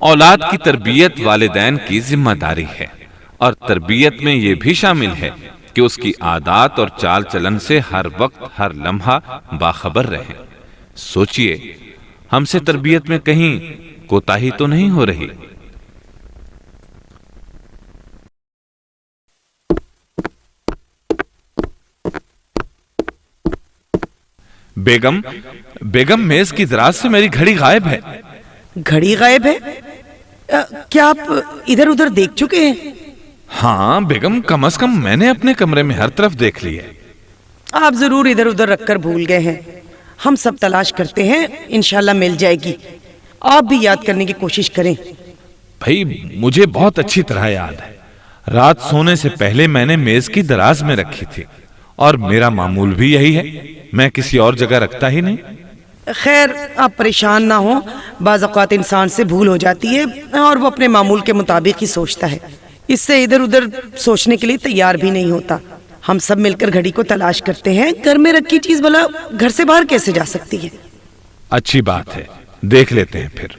اولاد کی تربیت والدین کی ذمہ داری ہے، اور تربیت میں یہ بھی شامل ہے کہ اس کی عادات اور چال چلن سے ہر وقت ہر لمحہ باخبر رہیں۔ سوچئے ہم سے تربیت میں کہیں کوتاہی تو نہیں ہو رہی؟ بیگم میز کی دراز سے میری گھڑی غائب ہے۔ گھڑی غائب ہے؟ کیا آپ ادھر ادھر دیکھ چکے ہیں؟ ہاں بیگم، کم از کم میں نے اپنے کمرے میں ہر طرف دیکھ لی ہے۔ آپ ضرور ادھر ادھر رکھ کر بھول گئے ہیں۔ ہم سب تلاش کرتے ہیں، انشاءاللہ مل جائے گی۔ آپ بھی یاد کرنے کی کوشش کریں۔ بھائی مجھے بہت اچھی طرح یاد ہے، رات سونے سے پہلے میں نے میز کی دراز میں رکھی تھی، اور میرا معمول بھی یہی ہے، میں کسی اور جگہ رکھتا ہی نہیں۔ خیر آپ پریشان نہ ہوں، بعض اوقات انسان سے بھول ہو جاتی ہے اور وہ اپنے معمول کے مطابق ہی سوچتا ہے، اس سے ادھر ادھر سوچنے کے لیے تیار بھی نہیں ہوتا۔ ہم سب مل کر گھڑی کو تلاش کرتے ہیں، گھر میں رکھی چیز بھلا گھر سے باہر کیسے جا سکتی ہے؟ اچھی بات ہے، دیکھ لیتے ہیں پھر۔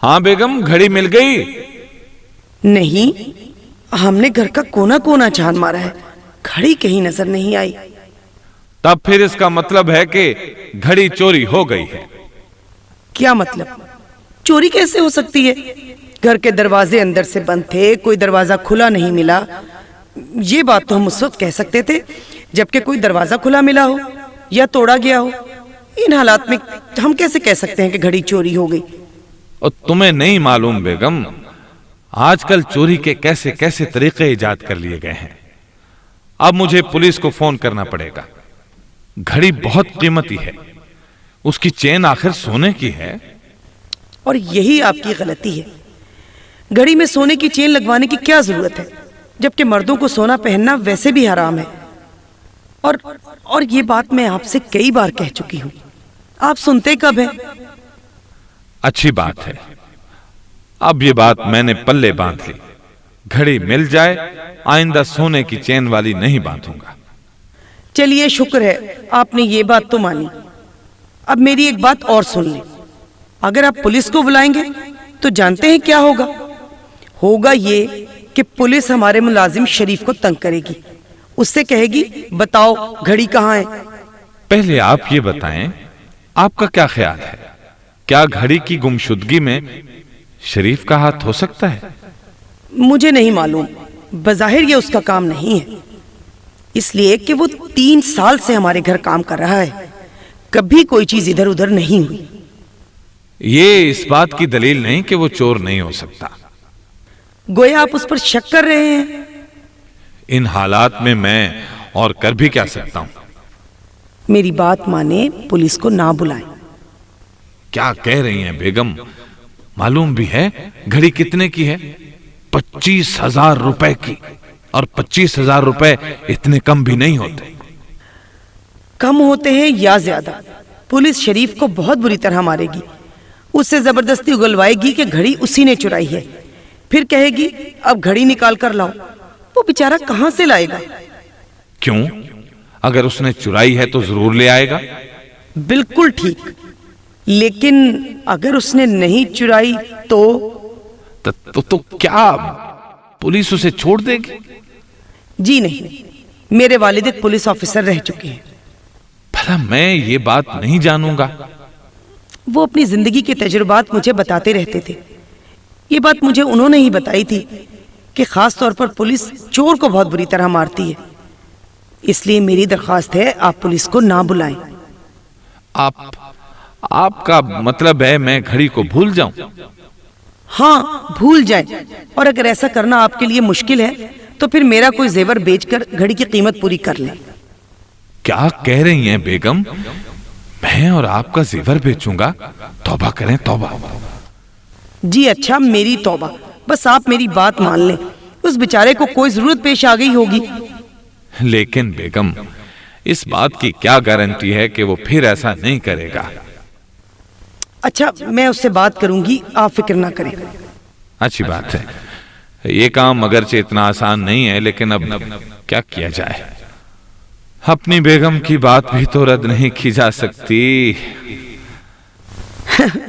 ہاں بیگم، گھڑی مل گئی؟ نہیں، ہم نے گھر کا کونا کونا چھان مارا ہے، گھڑی کہیں نظر نہیں آئی۔ تب پھر اس کا مطلب ہے کہ گھڑی چوری ہو گئی ہے۔ کیا مطلب؟ چوری کیسے ہو سکتی ہے؟ گھر کے دروازے اندر سے بند تھے، کوئی دروازہ کھلا نہیں ملا۔ یہ بات تو ہم اس وقت کہہ سکتے تھے جبکہ کوئی دروازہ کھلا ملا ہو یا توڑا گیا ہو۔ ان حالات میں ہم کیسے کہہ سکتے ہیں کہ گھڑی چوری ہو گئی؟ اور تمہیں نہیں معلوم بیگم، آج کل چوری کے کیسے کیسے طریقے ایجاد کر لیے گئے ہیں۔ اب مجھے پولیس کو فون کرنا پڑے گا۔ گھڑی بہت قیمتی ہے، اس کی چین آخر سونے کی ہے۔ اور یہی آپ کی غلطی ہے۔ گھڑی میں سونے کی چین لگوانے کی کیا ضرورت ہے، جبکہ مردوں کو سونا پہننا ویسے بھی حرام ہے۔ اور یہ بات میں آپ سے کئی بار کہہ چکی ہوں، آپ سنتے کب ہیں؟ اچھی بات ہے، اب یہ بات میں نے پلے باندھ لی۔ گھڑی مل جائے، آئندہ سونے کی چین والی نہیں باندھوں گا۔ چلیے شکر ہے آپ نے یہ بات تو مانی۔ اب میری ایک بات اور سن لیں، اگر آپ پولیس کو بلائیں گے تو جانتے ہیں کیا ہوگا؟ ہوگا یہ کہ پولیس ہمارے ملازم شریف کو تنگ کرے گی، اس سے کہے گی بتاؤ گھڑی کہاں ہے۔ پہلے آپ یہ بتائیں، آپ کا کیا خیال ہے، کیا گھڑی کی گمشدگی میں شریف کا ہاتھ ہو سکتا ہے؟ مجھے نہیں معلوم، بظاہر یہ اس کا کام نہیں ہے، اس لیے کہ وہ 3 سال سے ہمارے گھر کام کر رہا ہے، کبھی کوئی چیز ادھر ادھر نہیں ہوئی۔ یہ اس بات کی دلیل نہیں کہ وہ چور نہیں ہو سکتا۔ گویا آپ اس پر شک کر رہے ہیں۔ ان حالات میں میں اور کر بھی کیا سکتا ہوں؟ میری بات مانیں، پولیس کو نہ بلائیں۔ کیا کہہ رہی ہیں بیگم؟ معلوم بھی ہے گھڑی کتنے کی ہے؟ 25,000 روپے کی، اور 25,000 روپے اتنے کم بھی نہیں ہوتے۔ کم ہوتے ہیں یا زیادہ، پولیس شریف کو بہت بری طرح مارے گی، اس سے زبردستی اگلوائے گی کہ گھڑی اسی نے چرائی ہے، پھر کہے گی اب گھڑی نکال کر لاؤ۔ وہ بیچارہ کہاں سے لائے گا؟ کیوں؟ اگر اس نے چرائی ہے تو ضرور لے آئے گا۔ بالکل ٹھیک، لیکن اگر اس نے نہیں چرائی تو کیا پولیس اسے چھوڑ دے گی؟ جی نہیں، میرے والد ایک پولیس آفیسر رہ چکے ہیں۔ بھلا میں یہ بات نہیں جانوں گا؟ وہ اپنی زندگی کے تجربات مجھے بتاتے رہتے تھے۔ یہ بات مجھے انہوں نے ہی بتائی تھی کہ خاص طور پر پولیس چور کو بہت بری طرح مارتی ہے، اس لیے میری درخواست ہے آپ پولیس کو نہ بلائیں۔ آپ کا مطلب ہے میں گھڑی کو بھول جاؤں؟ ہاں بھول جائیں، اور اگر ایسا کرنا آپ کے لیے مشکل ہے تو پھر میرا کوئی زیور بیچ کر گھڑی کی قیمت پوری کر لیں۔ کیا کہہ رہی ہیں بیگم؟ میں اور آپ کا زیور بیچوں گا؟ توبہ کریں توبہ۔ جی اچھا، میری توبہ، بس آپ میری بات مان لیں، اس بیچارے کو کوئی ضرورت پیش آ گئی ہوگی۔ لیکن بیگم اس بات کی کیا گارنٹی ہے کہ وہ پھر ایسا نہیں کرے گا؟ اچھا میں اس سے بات کروں گی، آپ فکر نہ کریں۔ اچھی بات ہے، یہ کام اگرچہ اتنا آسان نہیں ہے، لیکن اب کیا کیا جائے؟ اپنی بیگم کی بات بھی تو رد نہیں کی جا سکتی۔